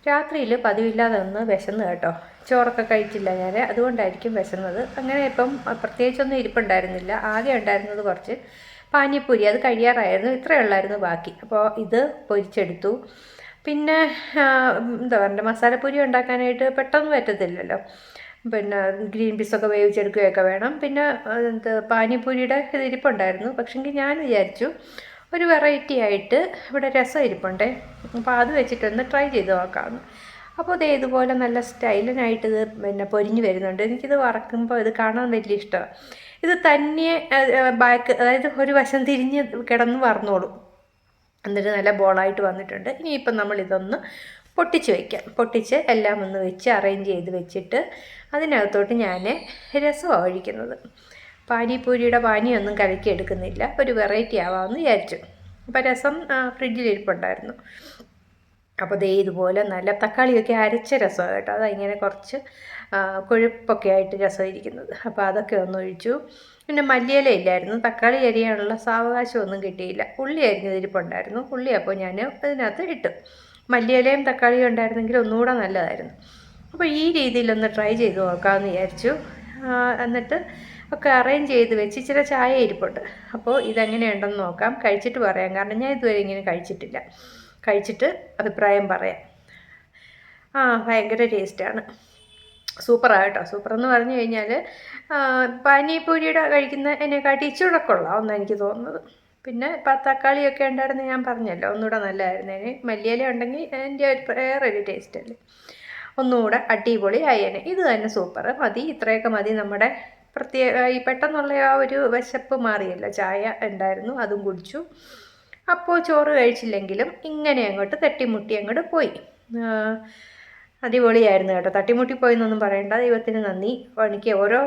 രാത്രിയിൽ പതിവില്ലാതെ ഒന്ന് വിശന്ന് കേട്ടോ. ചോറൊക്കെ കഴിച്ചില്ല ഞാൻ, അതുകൊണ്ടായിരിക്കും വിശന്നത്. അങ്ങനെ ഇപ്പം പ്രത്യേകിച്ചൊന്നും ഇരിപ്പുണ്ടായിരുന്നില്ല. ആകെ ഉണ്ടായിരുന്നത് കുറച്ച് പാനിപ്പൂരി, അത് കഴിയാറായിരുന്നു. ഇത്രയേ ഉള്ളായിരുന്നു ബാക്കി. അപ്പോൾ ഇത് പൊരിച്ചെടുത്തു. പിന്നെ എന്താ പറയുക, മസാലപ്പൂരി ഉണ്ടാക്കാനായിട്ട് പെട്ടെന്ന് പറ്റത്തില്ലല്ലോ. പിന്നെ ഗ്രീൻ പീസൊക്കെ വേവിച്ചെടുക്കുകയൊക്കെ വേണം. പിന്നെ പാനിപ്പൂരിയുടെ ഇത് ഇരിപ്പുണ്ടായിരുന്നു. പക്ഷെങ്കിൽ ഞാൻ വിചാരിച്ചു ഒരു വെറൈറ്റി ആയിട്ട് ഇവിടെ രസം ഇരിപ്പുണ്ടേ, അപ്പോൾ അത് വെച്ചിട്ടൊന്ന് ട്രൈ ചെയ്ത് നോക്കാമെന്ന്. അപ്പോൾ ഇത് ഇതുപോലെ നല്ല സ്റ്റൈലിനായിട്ട് ഇത് പിന്നെ പൊരിഞ്ഞ് വരുന്നുണ്ട്. എനിക്കിത് വറക്കുമ്പോൾ ഇത് കാണാൻ വലിയ ഇഷ്ടമാണ്. ഇത് തന്നെ ബാക്ക്, അതായത് ഒരു വശം തിരിഞ്ഞ് കിടന്ന് വറന്നോളും. എന്നിട്ട് നല്ല ബോളായിട്ട് വന്നിട്ടുണ്ട്. ഇനിയിപ്പം നമ്മളിതൊന്ന് പൊട്ടിച്ച് വയ്ക്കാം. പൊട്ടിച്ച് എല്ലാം ഒന്ന് വെച്ച് അറേഞ്ച് ചെയ്ത് വെച്ചിട്ട് അതിനകത്തോട്ട് ഞാൻ രസമാണ് ഒഴിക്കുന്നത്. പാനിപ്പൂരിയുടെ പാനിയൊന്നും കലക്കി എടുക്കുന്നില്ല, ഒരു വെറൈറ്റി ആവാമെന്ന് വിചാരിച്ചു. അപ്പോൾ രസം ഫ്രിഡ്ജിലിരിപ്പുണ്ടായിരുന്നു. അപ്പോൾ ദേ ഇതുപോലെ നല്ല തക്കാളിയൊക്കെ അരച്ച രസമാണ് കേട്ടോ. അതിങ്ങനെ കുറച്ച് കൊഴുപ്പൊക്കെ ആയിട്ട് രസം ഇരിക്കുന്നത്. അപ്പോൾ അതൊക്കെ ഒന്ന് ഒഴിച്ചു. പിന്നെ മല്ലിയില ഇല്ലായിരുന്നു, തക്കാളി അരിയാനുള്ള സാവകാശമൊന്നും കിട്ടിയില്ല. ഉള്ളി അരിഞ്ഞതിരിപ്പുണ്ടായിരുന്നു. ഉള്ളി അപ്പോൾ ഞാൻ അതിനകത്ത് ഇട്ടു. മല്ലിയിലയും തക്കാളിയും ഉണ്ടായിരുന്നെങ്കിൽ ഒന്നുകൂടെ നല്ലതായിരുന്നു. അപ്പോൾ ഈ രീതിയിലൊന്ന് ട്രൈ ചെയ്ത് നോക്കാമെന്ന് വിചാരിച്ചു. എന്നിട്ട് ഒക്കെ അറേഞ്ച് ചെയ്ത് വെച്ച് ഇച്ചിരി ചായ ഇരിപ്പുണ്ട്. അപ്പോൾ ഇതെങ്ങനെയുണ്ടെന്ന് നോക്കാം, കഴിച്ചിട്ട് പറയാം. കാരണം ഞാൻ ഇതുവരെ ഇങ്ങനെ കഴിച്ചിട്ടില്ല. കഴിച്ചിട്ട് അഭിപ്രായം പറയാം. ഭയങ്കര ടേസ്റ്റാണ്, സൂപ്പറാണ് കേട്ടോ. സൂപ്പറെന്ന് പറഞ്ഞു കഴിഞ്ഞാൽ പാനിപ്പൂരിയുടെ കഴിക്കുന്ന എന്നെക്കാട്ടി ഇച്ചിരി കൊള്ളാമെന്നാണ് എനിക്ക് തോന്നുന്നത്. പിന്നെ തക്കാളിയൊക്കെ ഉണ്ടായിരുന്നു, ഞാൻ പറഞ്ഞല്ലോ, ഒന്നുകൂടെ നല്ലതായിരുന്നേനെ. മല്ലിയില ഉണ്ടെങ്കിൽ അതിൻ്റെ വേറൊരു ടേസ്റ്റ് അല്ലേ, ഒന്നുകൂടെ അടിപൊളി ആയേനെ. ഇത് തന്നെ സൂപ്പർ, മതി. ഇത്രയൊക്കെ മതി. നമ്മുടെ ഈ പെട്ടെന്നുള്ള ആ ഒരു വിശപ്പ് മാറിയല്ലോ. ചായ ഉണ്ടായിരുന്നു, അതും കുടിച്ചു. അപ്പോൾ ചോറ് കഴിച്ചില്ലെങ്കിലും ഇങ്ങനെ അങ്ങോട്ട് തട്ടിമുട്ടി അങ്ങോട്ട് പോയി. അടിപൊളിയായിരുന്നു കേട്ടോ. തട്ടിമുട്ടി എന്നൊന്നും പറയണ്ട, ദൈവത്തിന് നന്ദി. എനിക്ക് ഓരോ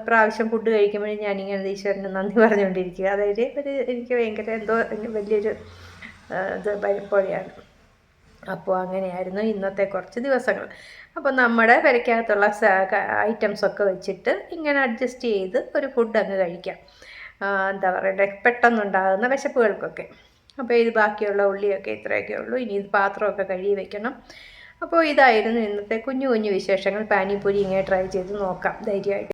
പ്രാവശ്യം ഫുഡ് കഴിക്കുമ്പോഴും ഞാനിങ്ങനെ ഈശ്വരന് നന്ദി പറഞ്ഞുകൊണ്ടിരിക്കുക. അതായത് എനിക്ക് ഭയങ്കര എന്തോ വലിയൊരു ഇത് പോലെയാണ്. അപ്പോൾ അങ്ങനെയായിരുന്നു ഇന്നത്തെ കുറച്ച് ദിവസങ്ങൾ. അപ്പോൾ നമ്മുടെ പെരയ്ക്കകത്തുള്ള ഐറ്റംസൊക്കെ വെച്ചിട്ട് ഇങ്ങനെ അഡ്ജസ്റ്റ് ചെയ്ത് ഒരു ഫുഡ് അങ്ങ് കഴിക്കാം. എന്താ പറയണ്ടേ, പെട്ടെന്നുണ്ടാകുന്ന വിശപ്പുകൾക്കൊക്കെ. അപ്പോൾ ഇത് ബാക്കിയുള്ള ഉള്ളിയൊക്കെ ഇത്രയൊക്കെ ഉള്ളൂ. ഇനി ഇത് പാത്രമൊക്കെ കഴുകി വെക്കണം. അപ്പോൾ ഇതായിരുന്നു ഇന്നത്തെ കുഞ്ഞു കുഞ്ഞു വിശേഷങ്ങൾ. പാനിപ്പൂരി ഇങ്ങനെ ട്രൈ ചെയ്ത് നോക്കാം ധൈര്യമായിട്ട്.